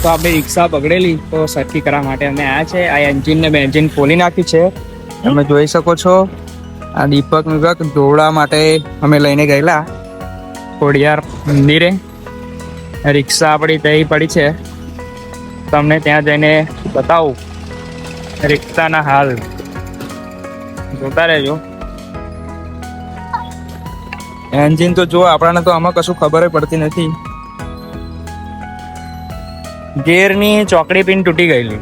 તો આપણી રિક્ષા બગડેલી તો સરખી કરવા માટે અમે આવ્યા છે. આ એન્જિન ને બેન્જિન ખોલી નાખ્યું છે. તમે જોઈ શકો છો. આ દીપક વિભાગ દોરડા માટે અમે લઈને ગયેલા ખોડિયાર મંદિરે. રિક્ષા આપણી તઈ પડી છે. તમને ત્યાં જઈને બતાવું રિક્ષાના હાલ. જોતા રહેજો. એન્જિન તો જો આપણાને તો આમાં કશું ખબર પડતી નથી. ગેરની ચોકડી પિન તૂટી ગયેલી.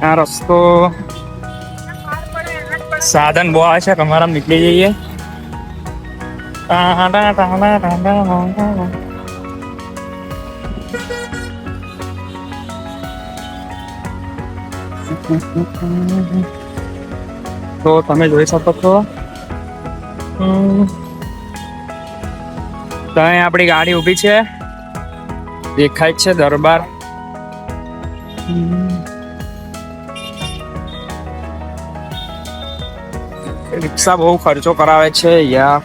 આ રસ્તો સાધન બહુ આવે છે. તમારા નીકળી જઈએ. તો તમે જોઈ શકો છો ત્યાં આપણી ગાડી ઊભી છે. દેખાય છે દરબાર. રિક્ષા બહુ ખર્ચો કરાવે છે યાર.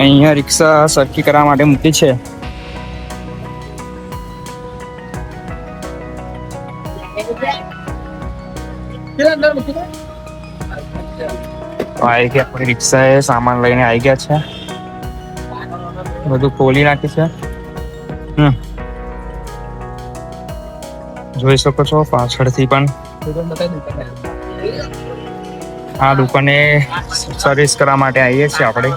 અહીંયા રિક્ષા સરખી કરવા માટે મૂકી છે. આવી ગયા આપણી રિક્ષા એ સામાન લઈને આવી ગયા છે. બધું ખોલી નાખી છે. જોઈ શકો છો પાછળથી પણ આ દુકાને સર્વિસ કરવા માટે આવીએ છીએ આપણે.